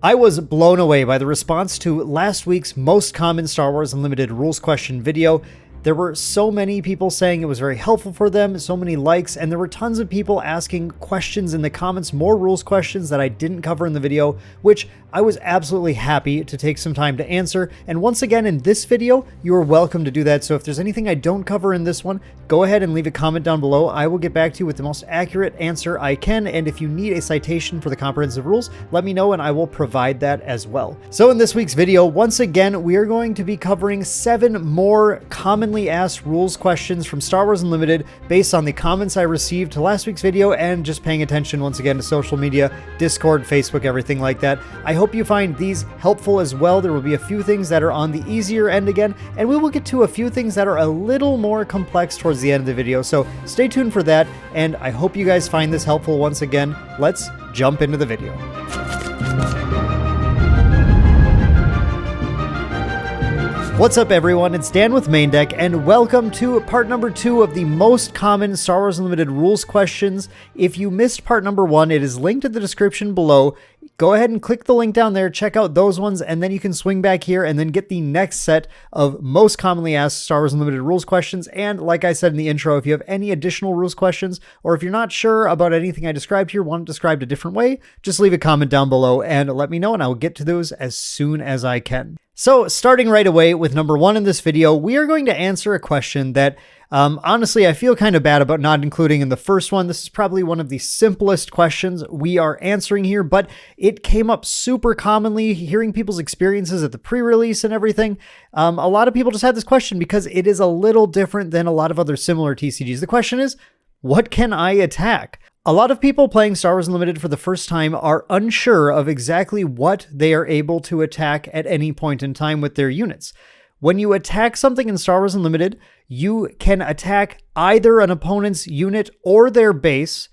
I was blown away by the response to last week's most common Star Wars Unlimited rules question video. There were so many people saying it was very helpful for them, so many likes, and there were tons of people asking questions in the comments, more rules questions that I didn't cover in the video, which I was absolutely happy to take some time to answer. And once again, in this video, you are welcome to do that. So if there's anything I don't cover in this one, go ahead and leave a comment down below. I will get back to you with the most accurate answer I can. And if you need a citation for the comprehensive rules, let me know and I will provide that as well. So in this week's video, once again, we are going to be covering 7 more commonly asked rules questions from Star Wars Unlimited based on the comments I received to last week's video and just paying attention once again to social media, Discord, Facebook, everything like that. I hope you find these helpful as well. There will be a few things that are on the easier end again, and we will get to a few things that are a little more complex towards the end of the video. So stay tuned for that, and I hope you guys find this helpful once again. Let's jump into the video. What's up everyone, it's Dan with Main Deck, and welcome to part number 2 of the most common Star Wars Unlimited rules questions. If you missed part number 1, it is linked in the description below. Go ahead and click the link down there, check out those ones, and then you can swing back here and then get the next set of most commonly asked Star Wars Unlimited rules questions. And like I said in the intro, if you have any additional rules questions, or if you're not sure about anything I described here, want it described a different way, just leave a comment down below and let me know, and I will get to those as soon as I can. So starting right away with number 1 in this video, we are going to answer a question that honestly, I feel kind of bad about not including in the first one. This is probably one of the simplest questions we are answering here, but it came up super commonly, hearing people's experiences at the pre-release and everything. A lot of people just had this question because it is a little different than a lot of other similar TCGs. The question is, what can I attack? A lot of people playing Star Wars Unlimited for the first time are unsure of exactly what they are able to attack at any point in time with their units. When you attack something in Star Wars Unlimited, you can attack either an opponent's unit or their base,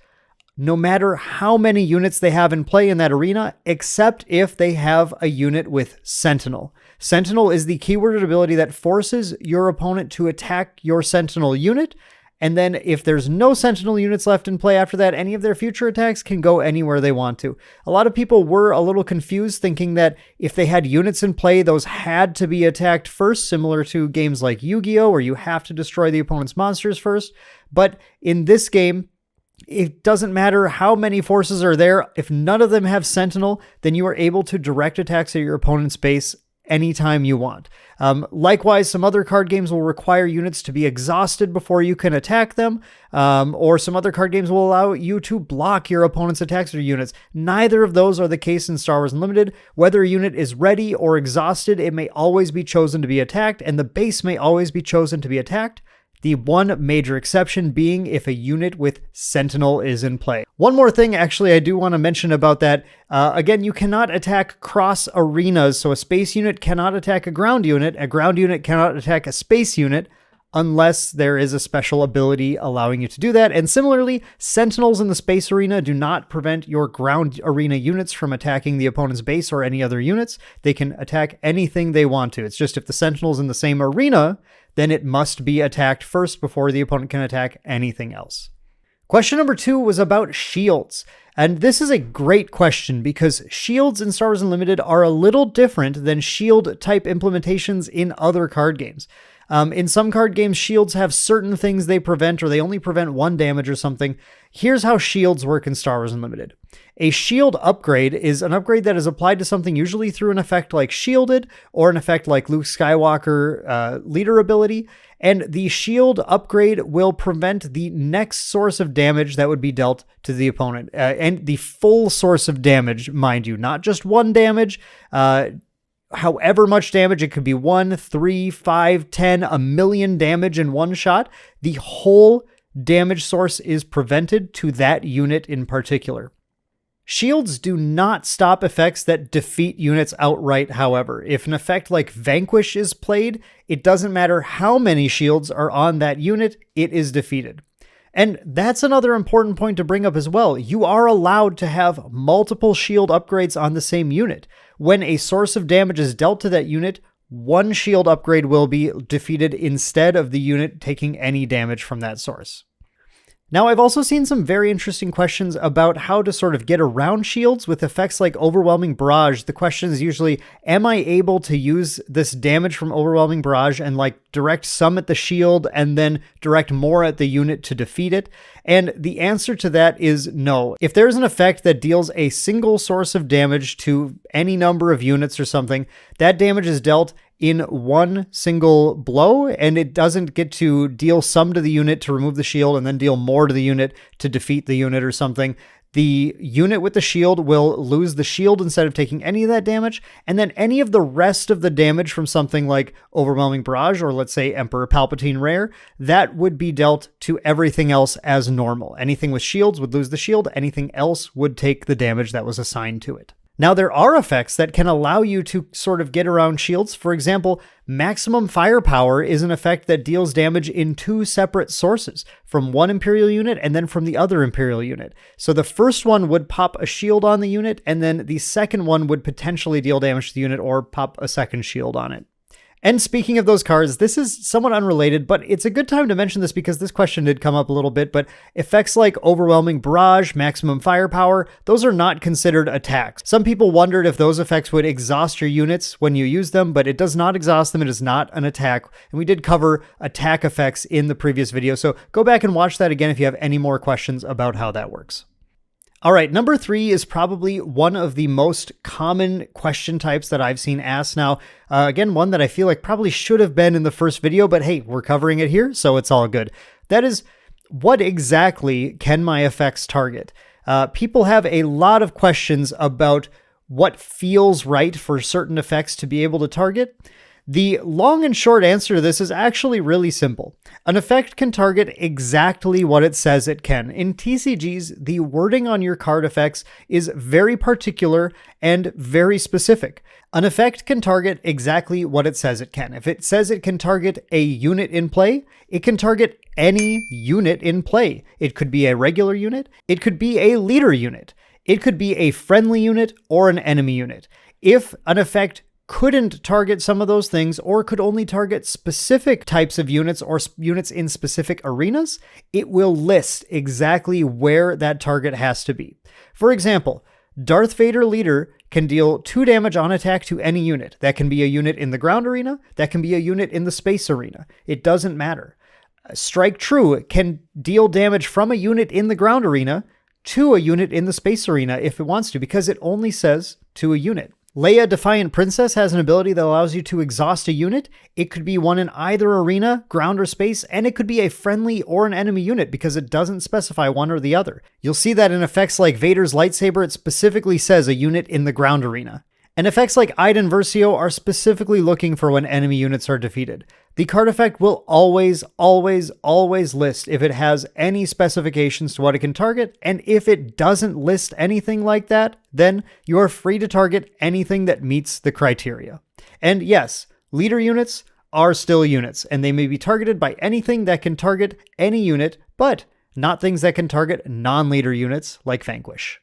no matter how many units they have in play in that arena, except if they have a unit with Sentinel. Sentinel is the keyworded ability that forces your opponent to attack your Sentinel unit. And then if there's no Sentinel units left in play after that, any of their future attacks can go anywhere they want to. A lot of people were a little confused, thinking that if they had units in play, those had to be attacked first, similar to games like Yu-Gi-Oh! Where you have to destroy the opponent's monsters first. But in this game, it doesn't matter how many forces are there. If none of them have Sentinel, then you are able to direct attacks at your opponent's base anytime you want. Likewise, some other card games will require units to be exhausted before you can attack them, or some other card games will allow you to block your opponent's attacks or units. Neither of those are the case in Star Wars Unlimited. Whether a unit is ready or exhausted, it may always be chosen to be attacked, and the base may always be chosen to be attacked. The one major exception being if a unit with Sentinel is in play. One more thing, actually, I do want to mention about that. Again, you cannot attack cross arenas, so a space unit cannot attack a ground unit cannot attack a space unit, unless there is a special ability allowing you to do that. And similarly, Sentinels in the space arena do not prevent your ground arena units from attacking the opponent's base or any other units. They can attack anything they want to. It's just if the Sentinel's in the same arena, then it must be attacked first before the opponent can attack anything else. Question number 2 was about shields. And this is a great question because shields in Star Wars Unlimited are a little different than shield type implementations in other card games. In some card games, shields have certain things they prevent, or they only prevent 1 damage or something. Here's how shields work in Star Wars Unlimited. A shield upgrade is an upgrade that is applied to something usually through an effect like Shielded, or an effect like Luke Skywalker Leader ability, and the shield upgrade will prevent the next source of damage that would be dealt to the opponent, and the full source of damage, mind you, not just 1 damage, however much damage. It could be 1, 3, 5, 10, a million damage in one shot. The whole damage source is prevented to that unit in particular. Shields do not stop effects that defeat units outright, however. If an effect like Vanquish is played, it doesn't matter how many shields are on that unit, it is defeated. And that's another important point to bring up as well. You are allowed to have multiple shield upgrades on the same unit. When a source of damage is dealt to that unit, 1 shield upgrade will be defeated instead of the unit taking any damage from that source. Now, I've also seen some very interesting questions about how to sort of get around shields with effects like Overwhelming Barrage. The question is usually, am I able to use this damage from Overwhelming Barrage and like direct some at the shield and then direct more at the unit to defeat it? And the answer to that is no. If there's an effect that deals a single source of damage to any number of units or something, that damage is dealt in one single blow, and it doesn't get to deal some to the unit to remove the shield and then deal more to the unit to defeat the unit or something. The unit with the shield will lose the shield instead of taking any of that damage, and then any of the rest of the damage from something like Overwhelming Barrage or let's say Emperor Palpatine Rare, that would be dealt to everything else as normal. Anything with shields would lose the shield, anything else would take the damage that was assigned to it. Now, there are effects that can allow you to sort of get around shields. For example, Maximum Firepower is an effect that deals damage in two separate sources, from one Imperial unit and then from the other Imperial unit. So the first one would pop a shield on the unit, and then the second one would potentially deal damage to the unit or pop a second shield on it. And speaking of those cards, this is somewhat unrelated, but it's a good time to mention this because this question did come up a little bit, but effects like Overwhelming Barrage, Maximum Firepower, those are not considered attacks. Some people wondered if those effects would exhaust your units when you use them, but it does not exhaust them. It is not an attack. And we did cover attack effects in the previous video, so go back and watch that again if you have any more questions about how that works. All right, number 3 is probably one of the most common question types that I've seen asked. Now, again, one that I feel like probably should have been in the first video, but hey, we're covering it here, so it's all good. That is, what exactly can my effects target? People have a lot of questions about what feels right for certain effects to be able to target. The long and short answer to this is actually really simple. An effect can target exactly what it says it can. In TCGs, the wording on your card effects is very particular and very specific. An effect can target exactly what it says it can. If it says it can target a unit in play, it can target any unit in play. It could be a regular unit, it could be a leader unit, it could be a friendly unit or an enemy unit. If an effect couldn't target some of those things or could only target specific types of units or units in specific arenas, it will list exactly where that target has to be. For example, Darth Vader Leader can deal 2 damage on attack to any unit. That can be a unit in the ground arena, that can be a unit in the space arena. It doesn't matter. Strike True can deal damage from a unit in the ground arena to a unit in the space arena if it wants to, because it only says to a unit. Leia Defiant Princess has an ability that allows you to exhaust a unit. It could be one in either arena, ground or space, and it could be a friendly or an enemy unit because it doesn't specify one or the other. You'll see that in effects like Vader's lightsaber, it specifically says a unit in the ground arena. And effects like Iden Versio are specifically looking for when enemy units are defeated. The card effect will always, always, always list if it has any specifications to what it can target, and if it doesn't list anything like that, then you are free to target anything that meets the criteria. And yes, leader units are still units, and they may be targeted by anything that can target any unit, but not things that can target non-leader units like Vanquish.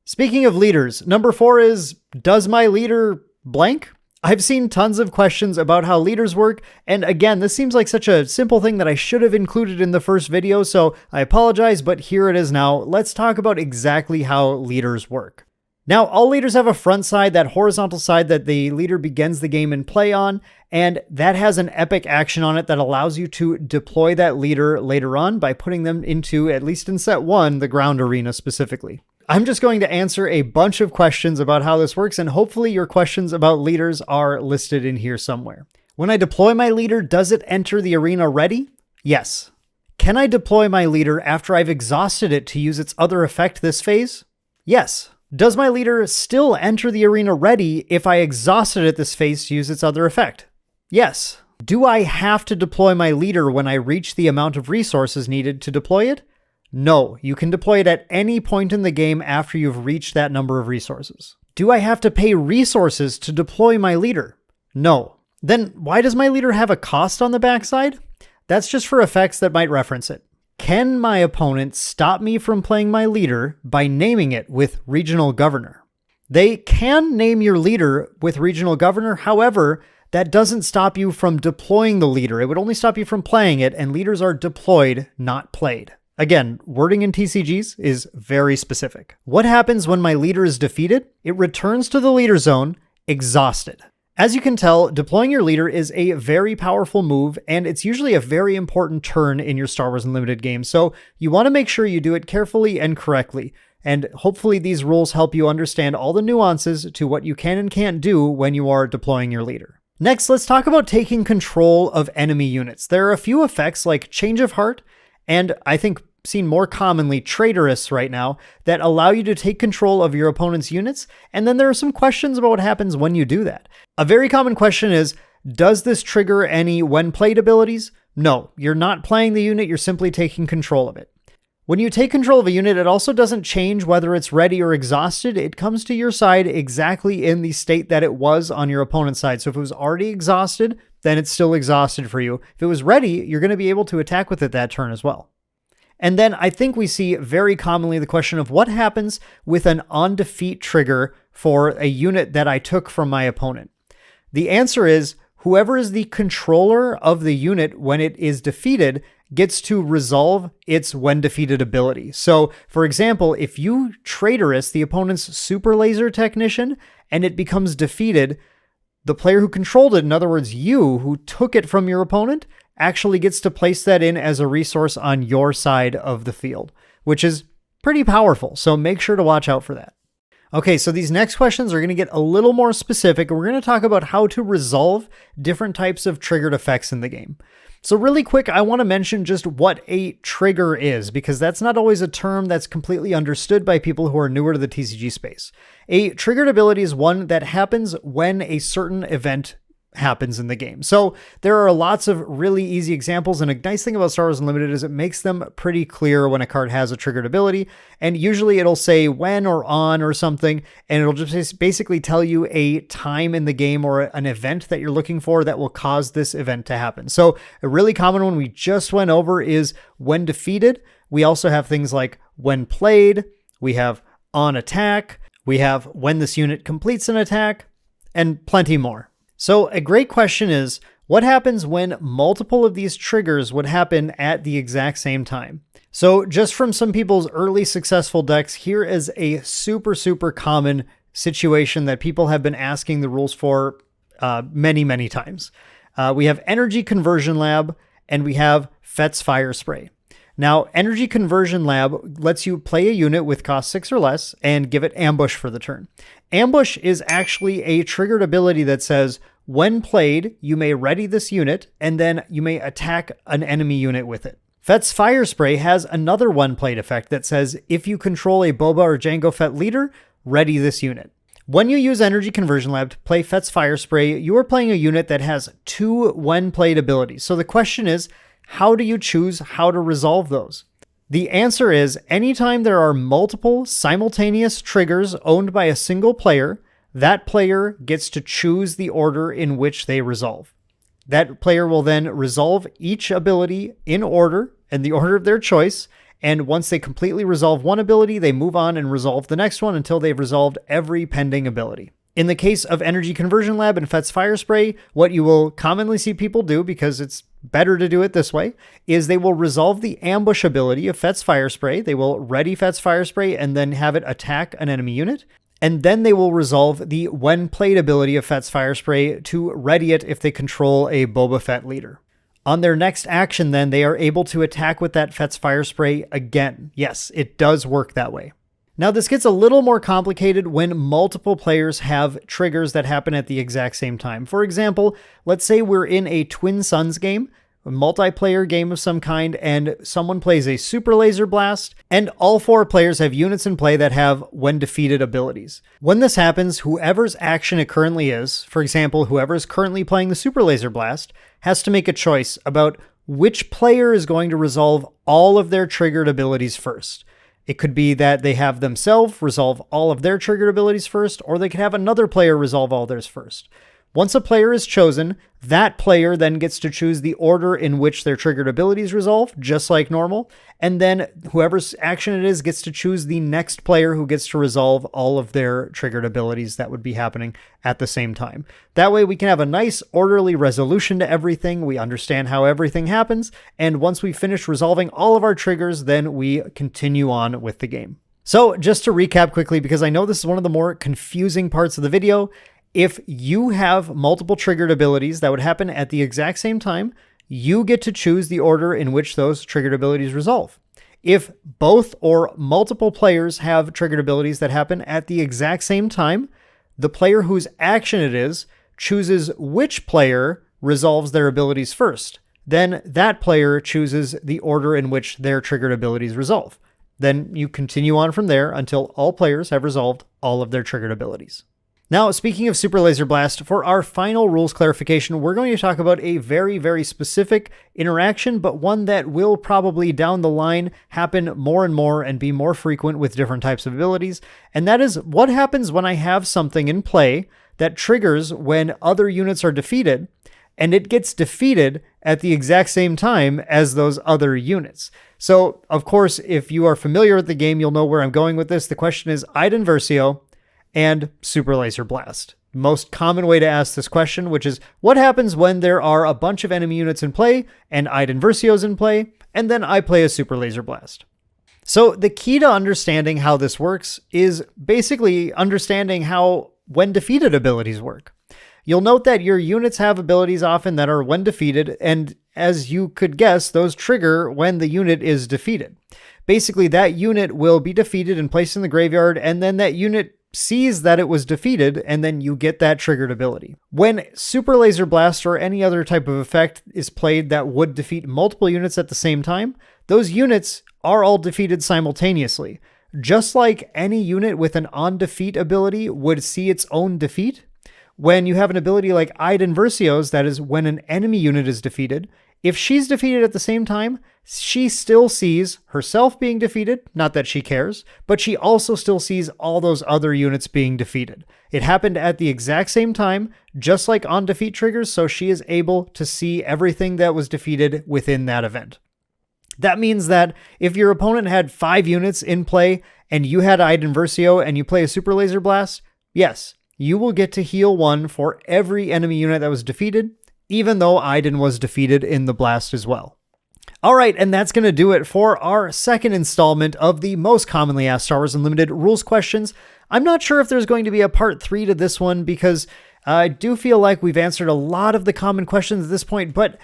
Speaking of leaders, number 4 is, does my leader blank? I've seen tons of questions about how leaders work, and again, this seems like such a simple thing that I should have included in the first video, so I apologize, but here it is now. Let's talk about exactly how leaders work. Now, all leaders have a front side, that horizontal side that the leader begins the game and play on, and that has an epic action on it that allows you to deploy that leader later on by putting them into, at least in set 1, the ground arena specifically. I'm just going to answer a bunch of questions about how this works, and hopefully your questions about leaders are listed in here somewhere. When I deploy my leader, does it enter the arena ready? Yes. Can I deploy my leader after I've exhausted it to use its other effect this phase? Yes. Does my leader still enter the arena ready if I exhausted it this phase to use its other effect? Yes. Do I have to deploy my leader when I reach the amount of resources needed to deploy it? No, you can deploy it at any point in the game after you've reached that number of resources. Do I have to pay resources to deploy my leader? No. Then why does my leader have a cost on the backside? That's just for effects that might reference it. Can my opponent stop me from playing my leader by naming it with Regional Governor? They can name your leader with Regional Governor, however, that doesn't stop you from deploying the leader. It would only stop you from playing it, and leaders are deployed, not played. Again, wording in TCGs is very specific. What happens when my leader is defeated? It returns to the leader zone, exhausted. As you can tell, deploying your leader is a very powerful move, and it's usually a very important turn in your Star Wars Unlimited game, so you want to make sure you do it carefully and correctly. And hopefully these rules help you understand all the nuances to what you can and can't do when you are deploying your leader. Next, let's talk about taking control of enemy units. There are a few effects like Change of Heart, and I think seen more commonly Traitorous right now, that allow you to take control of your opponent's units, and then there are some questions about what happens when you do that. A very common question is, does this trigger any when played abilities? No, you're not playing the unit, you're simply taking control of it. When you take control of a unit, it also doesn't change whether it's ready or exhausted. It comes to your side exactly in the state that it was on your opponent's side. So if it was already exhausted, then it's still exhausted for you. If it was ready, you're going to be able to attack with it that turn as well. And then I think we see very commonly the question of what happens with an on defeat trigger for a unit that I took from my opponent. The answer is whoever is the controller of the unit when it is defeated gets to resolve its when defeated ability. So for example, if you Traitorous the opponent's super laser technician and it becomes defeated, the player who controlled it, in other words, you who took it from your opponent, actually gets to place that in as a resource on your side of the field, which is pretty powerful. So make sure to watch out for that. Okay, so these next questions are going to get a little more specific, and we're going to talk about how to resolve different types of triggered effects in the game. So really quick, I want to mention just what a trigger is, because that's not always a term that's completely understood by people who are newer to the TCG space. A triggered ability is one that happens when a certain event happens in the game. So there are lots of really easy examples, and a nice thing about Star Wars Unlimited is it makes them pretty clear when a card has a triggered ability, and usually it'll say when or on or something, and it'll just basically tell you a time in the game or an event that you're looking for that will cause this event to happen. So a really common one we just went over is when defeated. We also have things like when played, we have on attack, we have when this unit completes an attack, and plenty more. So a great question is, what happens when multiple of these triggers would happen at the exact same time? So just from some people's early successful decks, here is a super common situation that people have been asking the rules for many times. We have Energy Conversion Lab, and we have Fett's Fire Spray. Now, Energy Conversion Lab lets you play a unit with cost 6 or less and give it Ambush for the turn. Ambush is actually a triggered ability that says, when played, you may ready this unit, and then you may attack an enemy unit with it. Fett's Fire Spray has another when played effect that says, if you control a Boba or Jango Fett leader, ready this unit. When you use Energy Conversion Lab to play Fett's Fire Spray, you are playing a unit that has 2 when played abilities. So the question is, how do you choose how to resolve those? The answer is anytime there are multiple simultaneous triggers owned by a single player, that player gets to choose the order in which they resolve. That player will then resolve each ability in order, in the order of their choice, and once they completely resolve one ability, they move on and resolve the next one until they've resolved every pending ability. In the case of Energy Conversion Lab and Fett's Fire Spray, what you will commonly see people do, because it's better to do it this way, is they will resolve the ambush ability of Fett's Fire Spray. They will ready Fett's Fire Spray and then have it attack an enemy unit. And then they will resolve the when played ability of Fett's Fire Spray to ready it if they control a Boba Fett leader. On their next action, then, they are able to attack with that Fett's Fire Spray again. Yes, it does work that way. Now, this gets a little more complicated when multiple players have triggers that happen at the exact same time. For example, let's say we're in a Twin Suns game, a multiplayer game of some kind, and someone plays a Super Laser Blast, and all 4 players have units in play that have when defeated abilities. When this happens, whoever's action it currently is, for example, whoever is currently playing the Super Laser Blast, has to make a choice about which player is going to resolve all of their triggered abilities first. It could be that they have themselves resolve all of their triggered abilities first, or they could have another player resolve all theirs first. Once a player is chosen, that player then gets to choose the order in which their triggered abilities resolve, just like normal. And then whoever's action it is gets to choose the next player who gets to resolve all of their triggered abilities that would be happening at the same time. That way we can have a nice orderly resolution to everything. We understand how everything happens. And once we finish resolving all of our triggers, then we continue on with the game. So just to recap quickly, because I know this is one of the more confusing parts of the video, if you have multiple triggered abilities that would happen at the exact same time, you get to choose the order in which those triggered abilities resolve. If both or multiple players have triggered abilities that happen at the exact same time, the player whose action it is chooses which player resolves their abilities first. Then that player chooses the order in which their triggered abilities resolve. Then you continue on from there until all players have resolved all of their triggered abilities. Now, speaking of Super Laser Blast, for our final rules clarification, we're going to talk about a very, very specific interaction, but one that will probably down the line happen more and more and be more frequent with different types of abilities. And that is what happens when I have something in play that triggers when other units are defeated, and it gets defeated at the exact same time as those other units. So, of course, if you are familiar with the game, you'll know where I'm going with this. The question is Id Inversio and Super Laser Blast. Most common way to ask this question, which is what happens when there are a bunch of enemy units in play and Id Inversio's in play, and then I play a Super Laser Blast. So the key to understanding how this works is basically understanding how when defeated abilities work. You'll note that your units have abilities often that are when defeated, and as you could guess, those trigger when the unit is defeated. Basically, that unit will be defeated and placed in the graveyard, and then that unit sees that it was defeated, and then you get that triggered ability. When Super Laser Blast or any other type of effect is played that would defeat multiple units at the same time, those units are all defeated simultaneously. Just like any unit with an on-defeat ability would see its own defeat, when you have an ability like Id Inversio's, that is when an enemy unit is defeated, if she's defeated at the same time, she still sees herself being defeated, not that she cares, but she also still sees all those other units being defeated. It happened at the exact same time, just like on defeat triggers, so she is able to see everything that was defeated within that event. That means that if your opponent had 5 units in play and you had Id Inversio and you play a Super Laser Blast, yes, you will get to heal 1 for every enemy unit that was defeated, even though Iden was defeated in the blast as well. All right, and that's going to do it for our second installment of the most commonly asked Star Wars Unlimited rules questions. I'm not sure if there's going to be a part 3 to this one because I do feel like we've answered a lot of the common questions at this point, but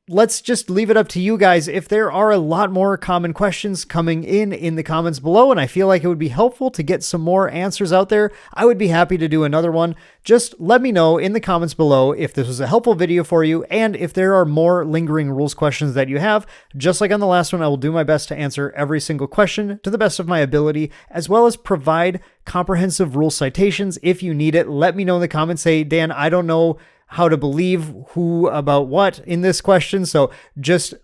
let's just leave it up to you guys. If there are a lot more common questions coming in the comments below, and I feel like it would be helpful to get some more answers out there, I would be happy to do another one. Just let me know in the comments below if this was a helpful video for you, and if there are more lingering rules questions that you have. Just like on the last one, I will do my best to answer every single question to the best of my ability, as well as provide comprehensive rule citations if you need it. Let me know in the comments. Say, Dan, I don't know how to believe who about what in this question, so just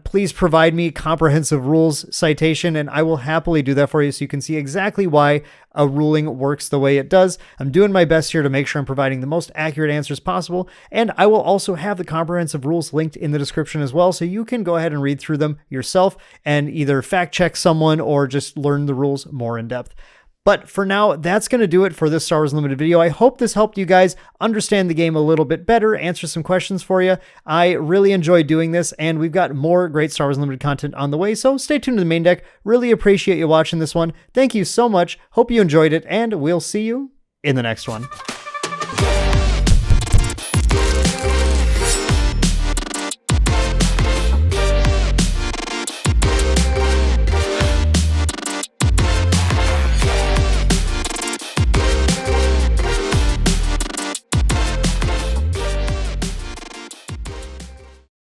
please provide me comprehensive rules citation, and I will happily do that for you so you can see exactly why a ruling works the way it does. I'm doing my best here to make sure I'm providing the most accurate answers possible, and I will also have the comprehensive rules linked in the description as well, so you can go ahead and read through them yourself and either fact check someone or just learn the rules more in depth. But for now, that's going to do it for this Star Wars Unlimited video. I hope this helped you guys understand the game a little bit better, answer some questions for you. I really enjoy doing this, and we've got more great Star Wars Unlimited content on the way, so stay tuned to the main deck. Really appreciate you watching this one. Thank you so much. Hope you enjoyed it, and we'll see you in the next one.